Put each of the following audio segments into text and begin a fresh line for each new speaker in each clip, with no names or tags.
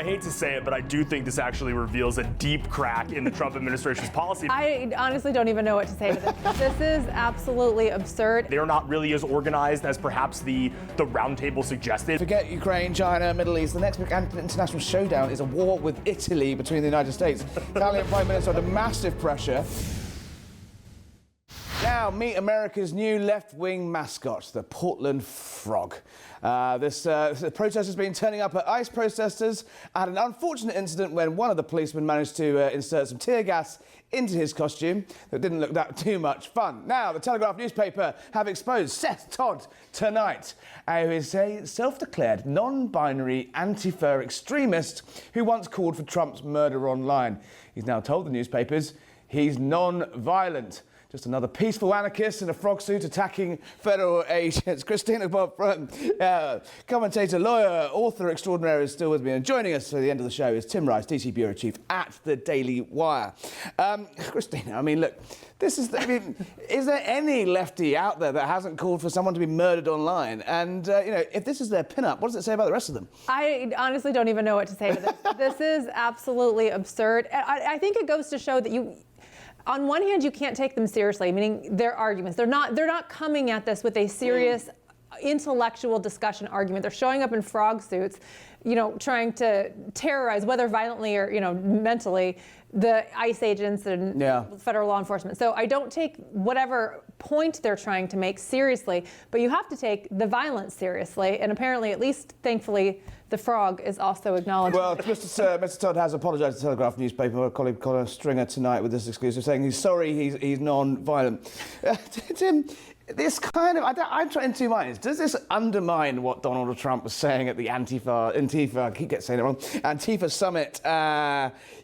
I hate to say it, but I do think this actually reveals a deep crack in the Trump administration's policy.
I honestly don't even know what to say to this. This is absolutely absurd.
They're not really as organized as perhaps the roundtable suggested.
Forget Ukraine, China, Middle East. The next big international showdown is a war with Italy between the United States. Italian Prime Minister under massive pressure. Now, meet America's new left-wing mascot, the Portland Frog. This protest has been turning up at ICE protesters at an unfortunate incident when one of the policemen managed to insert some tear gas into his costume that didn't look that too much fun. Now, the Telegraph newspaper have exposed Seth Todd tonight, who is a self-declared non-binary Antifa extremist who once called for Trump's murder online. He's now told the newspapers he's non-violent. Just another peaceful anarchist in a frog suit attacking federal agents. Christina Bobb, commentator, lawyer, author extraordinaire, is still with me. And joining us for the end of the show is Tim Rice, DC Bureau Chief at the Daily Wire. Christina, I mean, look, is there any lefty out there that hasn't called for someone to be murdered online? And, if this is their pin-up, what does it say about the rest of them?
I honestly don't even know what to say to this. This is absolutely absurd. I think it goes to show that on one hand, you can't take them seriously, meaning their arguments. They're not coming at this with a serious intellectual discussion argument. They're showing up in frog suits, trying to terrorize, whether violently or, mentally, the ICE agents and federal law enforcement. So I don't take whatever point they're trying to make seriously, but you have to take the violence seriously. And apparently, at least thankfully, the frog is also acknowledged.
Well, Mr. Todd has apologised to the Telegraph newspaper, our colleague Colin Stringer, tonight with this exclusive, saying he's sorry he's non-violent. Tim, this kind of, I'm trying in two minds. Does this undermine what Donald Trump was saying at the Antifa, I keep saying it wrong, Antifa summit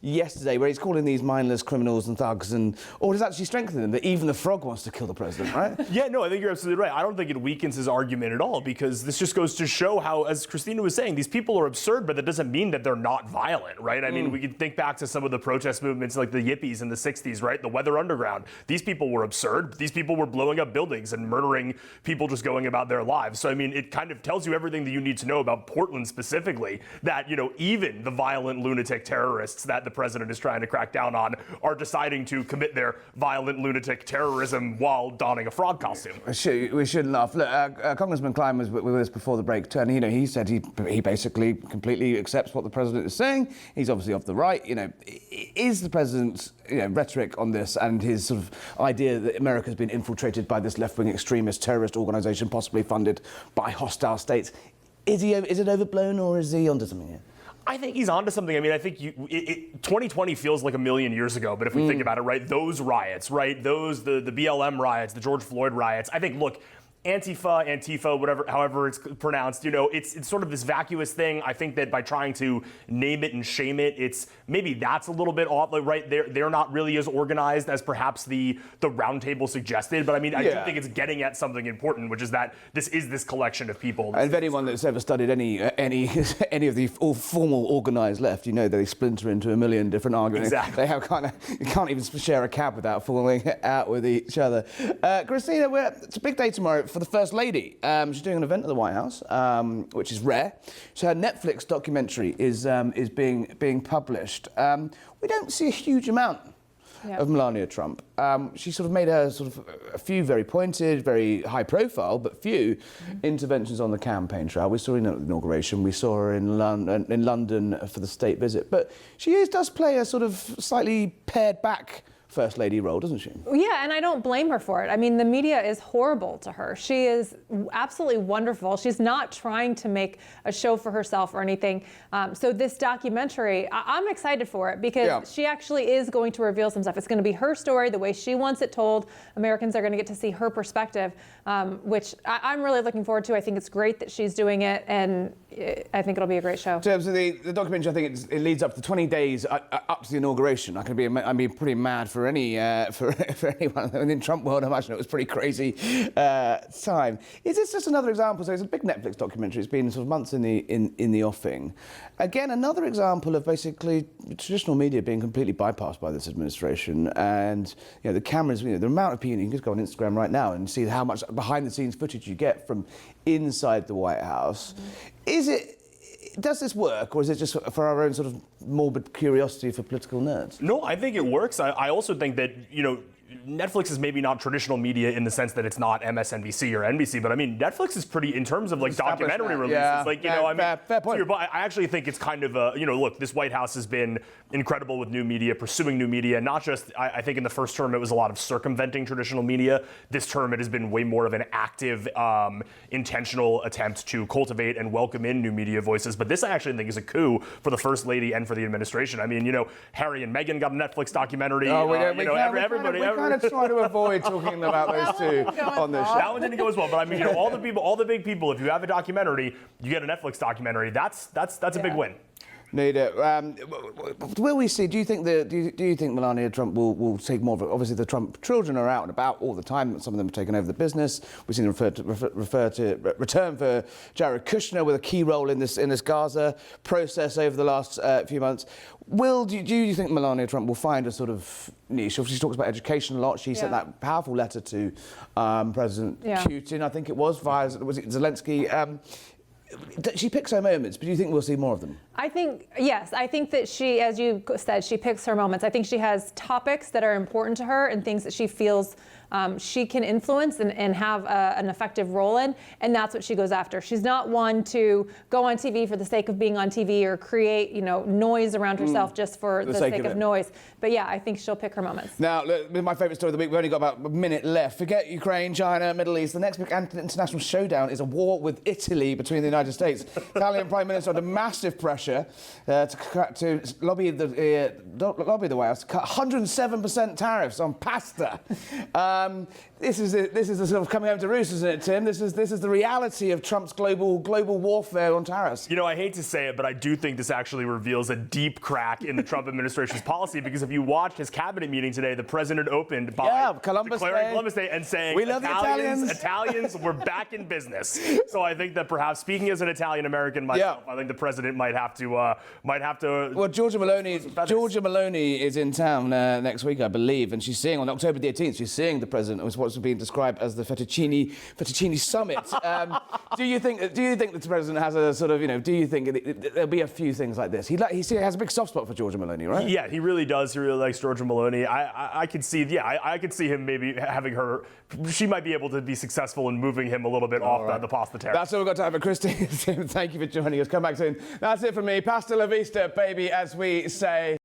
yesterday, where he's calling these mindless criminals and thugs, or does it actually strengthen them, that even the frog wants to kill the president, right?
Yeah, no, I think you're absolutely right. I don't think it weakens his argument at all, because this just goes to show how, as Christina was saying, these people are absurd, but that doesn't mean that they're not violent, right? I mean, we can think back to some of the protest movements like the Yippies in the 60s, right? The Weather Underground. These people were absurd. These people were blowing up buildings and murdering people just going about their lives. So, I mean, it kind of tells you everything that you need to know about Portland specifically, that, even the violent lunatic terrorists that the president is trying to crack down on are deciding to commit their violent lunatic terrorism while donning a frog costume.
We shouldn't laugh. Look, Congressman Klein was with us before the break. He said he basically completely accepts what the president is saying. He's obviously of the right. Is the president's rhetoric on this and his sort of idea that America's been infiltrated by this left-wing extremist terrorist organisation, possibly funded by hostile states, is it overblown, or is he onto something here?
I think he's onto something. I mean, I think 2020 feels like a million years ago, but if we think about it, right, those riots, right, the BLM riots, the George Floyd riots, I think, look, Antifa, however it's pronounced, it's sort of this vacuous thing. I think that by trying to name it and shame it, maybe that's a little bit off, right? They're not really as organized as perhaps the roundtable suggested, but I mean, I do think it's getting at something important, which is that this is this collection of people. And
if anyone that's ever studied any of the formal organized left, they splinter into a million different arguments.
Exactly.
You can't even share a cab without falling out with each other. Christina, it's a big day tomorrow for the First Lady. She's doing an event at the White House, which is rare. So her Netflix documentary is being published. We don't see a huge amount of Melania Trump. She sort of made a a few very pointed, very high profile, but few interventions on the campaign trail. We saw her in the inauguration. We saw her in London for the state visit. But she does play a sort of slightly pared back First Lady role, doesn't she?
Yeah, and I don't blame her for it. I mean, the media is horrible to her. She is absolutely wonderful. She's not trying to make a show for herself or anything. So this documentary, I'm excited for it because she actually is going to reveal some stuff. It's going to be her story, the way she wants it told. Americans are going to get to see her perspective, which I'm really looking forward to. I think it's great that she's doing it, and I think it'll be a great show.
In terms of the documentary, I think it leads up to 20 days up to the inauguration. I'd be pretty mad for anyone in the Trump world. I imagine it was pretty crazy time. Is this just another example? So it's a big Netflix documentary. It's been sort of months in the offing. Again, another example of basically traditional media being completely bypassed by this administration. And the cameras, the amount of people, you can just go on Instagram right now and see how much behind the scenes footage you get from inside the White House. Does this work, or is it just for our own sort of morbid curiosity for political nerds?
No, I think it works. I also think that, Netflix is maybe not traditional media in the sense that it's not MSNBC or NBC, but I mean, Netflix is pretty, in terms of like documentary releases,
fair point.
I actually think it's kind of look, this White House has been incredible with new media, pursuing new media, not just, I think in the first term it was a lot of circumventing traditional media. This term it has been way more of an active, intentional attempt to cultivate and welcome in new media voices. But this I actually think is a coup for the First Lady and for the administration. I mean, Harry and Meghan got a Netflix documentary.
Everybody. We kind of try to avoid talking about those two on this show.
That one didn't go as well, but I mean, all the big people. If you have a documentary, you get a Netflix documentary. That's a big win.
Need it. Will we see? Do you think Melania Trump will take more of it? Obviously, the Trump children are out and about all the time. Some of them have taken over the business. We've seen them return for Jared Kushner with a key role in this Gaza process over the last few months. Do you think Melania Trump will find a sort of niche? She talks about education a lot. She sent that powerful letter to President Putin, I think it was Zelensky. She picks her moments, but do you think we'll see more of them?
I think that she, as you said, she picks her moments. I think she has topics that are important to her and things that she feels she can influence and have an effective role in, and that's what she goes after. She's not one to go on TV for the sake of being on TV or create, noise around herself just for the sake of noise. But yeah, I think she'll pick her moments.
Now, look, my favourite story of the week, we've only got about a minute left. Forget Ukraine, China, Middle East. The next big international showdown is a war with Italy between the United States. Italian Prime Minister under massive pressure to lobby the White House to cut 107% tariffs on pasta. This is the sort of coming home to roost, isn't it, Tim? This is the reality of Trump's global warfare on tariffs.
I hate to say it, but I do think this actually reveals a deep crack in the Trump administration's policy, because if you watched his cabinet meeting today, the president opened by declaring Columbus Day and saying,
"We love the Italians.
Italians, we're back in business." So I think that perhaps, speaking as an Italian American myself, I think the president might have to.
Well, Giorgia Meloni is in town next week, I believe, and she's seeing on October the 18th. She's seeing the president. It was what's being described as the fettuccine summit. Do you think the president has a sort of, do you think there'll be a few things like this? He has a big soft spot for Giorgia Meloni, right?
Yeah, he really does. He really likes Giorgia Meloni. I could see, I could see him maybe having her. She might be able to be successful in moving him a little bit off the pasta tariff.
That's all we've got time for. Christine, thank you for joining us. Come back soon. That's it from me. Pasta la vista, baby, as we say.